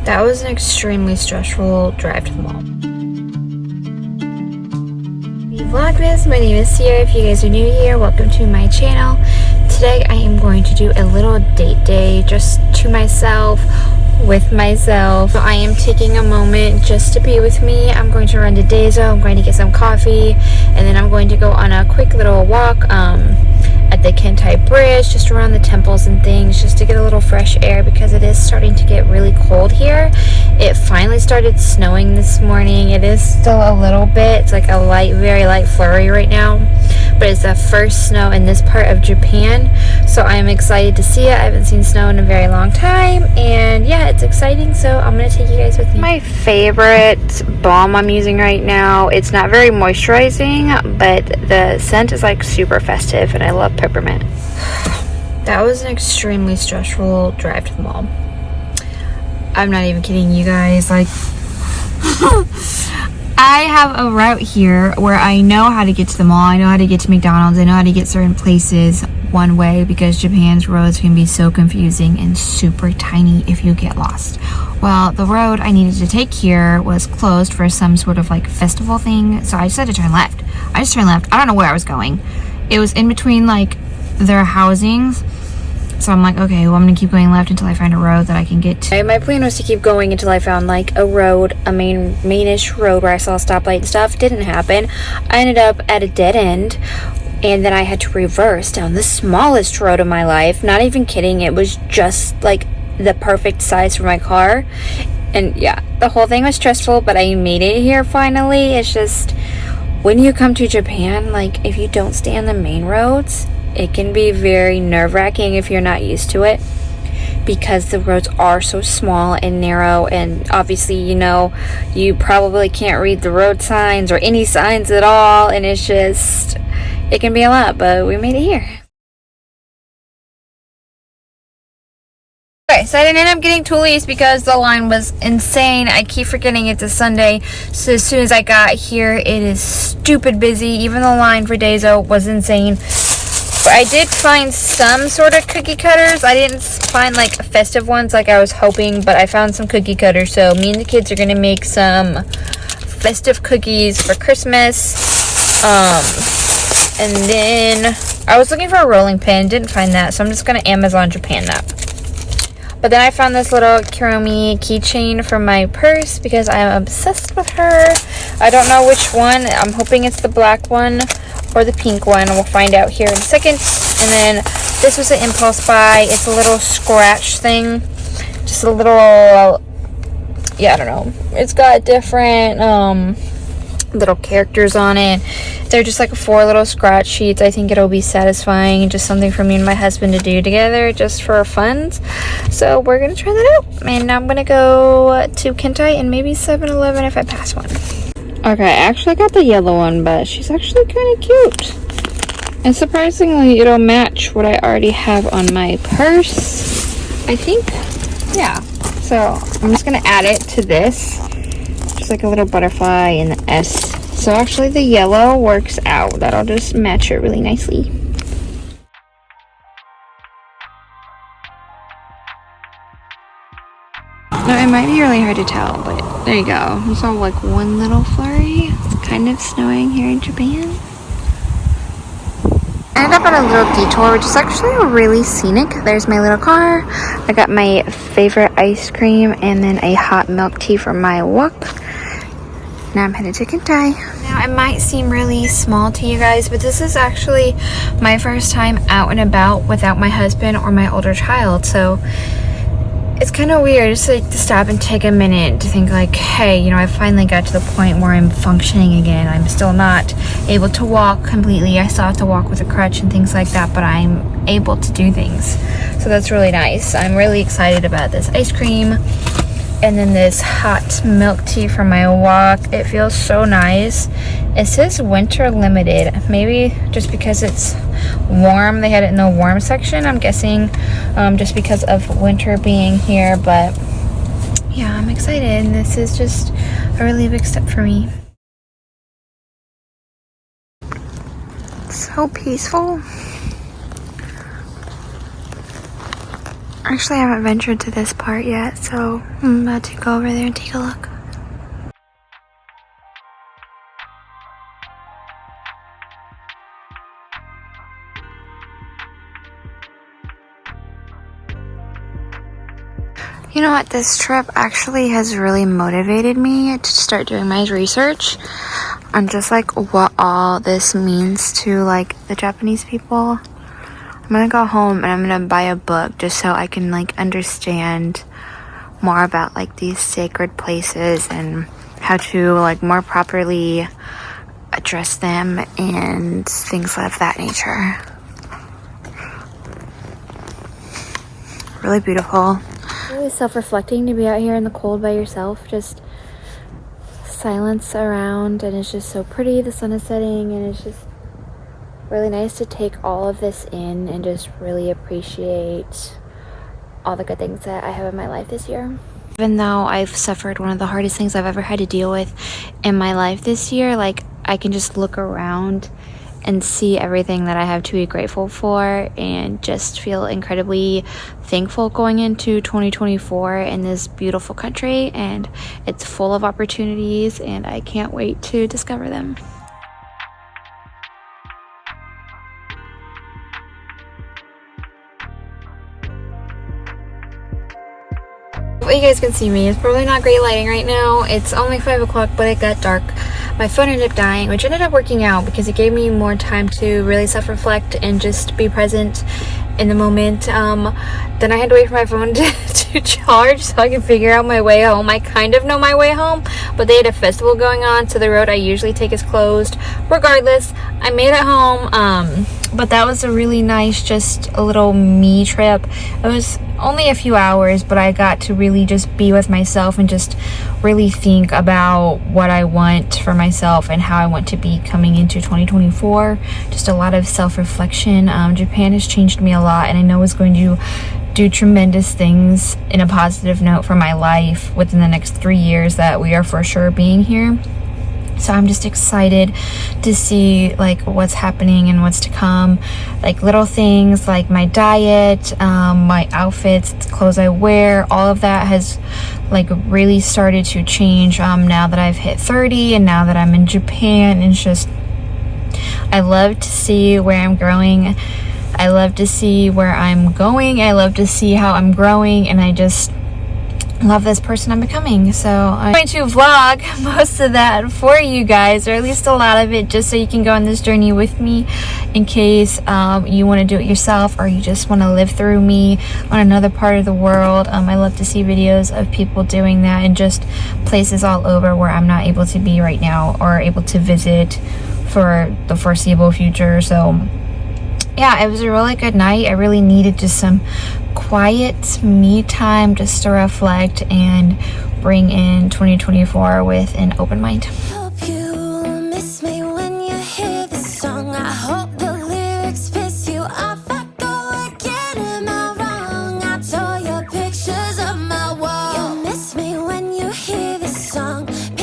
That was an extremely stressful drive to the mall. VLOGMAS, my name is Sierra. If you guys are new here, welcome to my channel. Today I am going to do a little date day just to myself, with myself. So I am taking a moment just to be with me. I'm going to run to Dazo, I'm going to get some coffee, and then I'm going to go on a quick little walk at the Kentai Bridge, just around the temples and things, just to get a little fresh air because it is starting to get really cold here. It finally started snowing this morning. It is still a little bit. It's like a light, very light flurry right now, but it's the first snow in this part of Japan, so I'm excited to see it. I haven't seen snow in a very long time, and yeah, it's exciting, so I'm gonna take you guys with me. My favorite balm I'm using right now, it's not very moisturizing, but the scent is like super festive, and I love peppermint. That was an extremely stressful drive to the mall. I'm not even kidding you guys, like I have a route here where I know how to get to the mall, I know how to get to McDonald's, I know how to get certain places one way because Japan's roads can be so confusing and super tiny if you get lost. Well, the road I needed to take here was closed for some sort of like festival thing, so I just had to turn left. I just turned left. I don't know where I was going. It was in between like their housings. So I'm like, okay, well, I'm gonna keep going left until I find a road that I can get to. My plan was to keep going until I found like a road, a mainish road where I saw a stoplight and stuff. Didn't happen. I ended up at a dead end, and then I had to reverse down the smallest road of my life. Not even kidding. It was just like the perfect size for my car. And yeah, the whole thing was stressful, but I made it here finally. It's just, when you come to Japan, like if you don't stay on the main roads, it can be very nerve-wracking if you're not used to it, because the roads are so small and narrow, and obviously, you know, you probably can't read the road signs or any signs at all, and it's just, it can be a lot, but we made it here. Okay, so I didn't end up getting Toolies because the line was insane. I keep forgetting it's a Sunday, so as soon as I got here, it is stupid busy. Even the line for Dazo was insane. But I did find some sort of cookie cutters. I didn't find like festive ones like I was hoping, but I found some cookie cutters. So me and the kids are gonna make some festive cookies for Christmas. And then I was looking for a rolling pin, didn't find that, so I'm just gonna Amazon Japan that. But then I found this little Kuromi keychain for my purse because I'm obsessed with her. I don't know which one. I'm hoping it's the black one or the pink one. We'll find out here in a second. And then this was an impulse buy. It's a little scratch thing. Just a little, yeah, I don't know. It's got different little characters on it. They're just like 4 little scratch sheets. I think it'll be satisfying, just something for me and my husband to do together just for fun. So we're gonna try that out, and I'm gonna go to Kentai and maybe 7-Eleven if I pass one. Okay, I actually got the yellow one, but she's actually kind of cute, and surprisingly it'll match what I already have on my purse, I think. Yeah, so I'm just gonna add it to this. Just like a little butterfly and the S. So actually the yellow works out. That'll just match it really nicely. Now it might be really hard to tell, but there you go. You saw like one little flurry. It's kind of snowing here in Japan. I ended up at a little detour, which is actually really scenic. There's my little car. I got my favorite ice cream and then a hot milk tea for my walk. Now I'm headed to Kentai. Now it might seem really small to you guys, but this is actually my first time out and about without my husband or my older child. So it's kind of weird just like to stop and take a minute to think like, hey, you know, I finally got to the point where I'm functioning again. I'm still not able to walk completely. I still have to walk with a crutch and things like that, but I'm able to do things. So that's really nice. I'm really excited about this ice cream. And then this hot milk tea for my walk. It feels so nice. It says winter limited. Maybe just because it's warm. They had it in the warm section, I'm guessing, just because of winter being here. But yeah, I'm excited. And this is just a really big step for me. So peaceful. Actually, I haven't ventured to this part yet, so I'm about to go over there and take a look. You know what, this trip actually has really motivated me to start doing my research on just like what all this means to like the Japanese people. I'm gonna go home and I'm gonna buy a book just so I can like understand more about like these sacred places and how to like more properly address them and things of that nature. Really beautiful. Really self-reflecting to be out here in the cold by yourself, just silence around, and it's just so pretty. The sun is setting and it's just really nice to take all of this in and just really appreciate all the good things that I have in my life this year. Even though I've suffered one of the hardest things I've ever had to deal with in my life this year, like I can just look around and see everything that I have to be grateful for and just feel incredibly thankful going into 2024 in this beautiful country, and it's full of opportunities and I can't wait to discover them. Well, you guys can see me. It's probably not great lighting right now. It's only 5 o'clock, but it got dark. My phone ended up dying, which ended up working out because it gave me more time to really self-reflect and just be present in the moment. Then I had to wait for my phone to charge so I could figure out my way home. I kind of know my way home, but they had a festival going on, so the road I usually take is closed. Regardless, I made it home. But that was a really nice, just a little me trip. It was only a few hours, but I got to really just be with myself and just really think about what I want for myself and how I want to be coming into 2024. Just a lot of self-reflection. Japan has changed me a lot, and I know it's going to do tremendous things in a positive note for my life within the next 3 years that we are for sure being here. So I'm just excited to see like what's happening and what's to come, like little things like my diet, my outfits, the clothes I wear, all of that has like really started to change now that I've hit 30 and now that I'm in Japan. It's just, I love to see where I'm growing. I love to see where I'm going. I love to see how I'm growing, and I just love this person I'm becoming. So I'm going to vlog most of that for you guys, or at least a lot of it, just so you can go on this journey with me in case you want to do it yourself or you just want to live through me on another part of the world. I love to see videos of people doing that and just places all over where I'm not able to be right now or able to visit for the foreseeable future. So yeah, it was a really good night. I really needed just some quiet me time just to reflect and bring in 2024 with an open mind.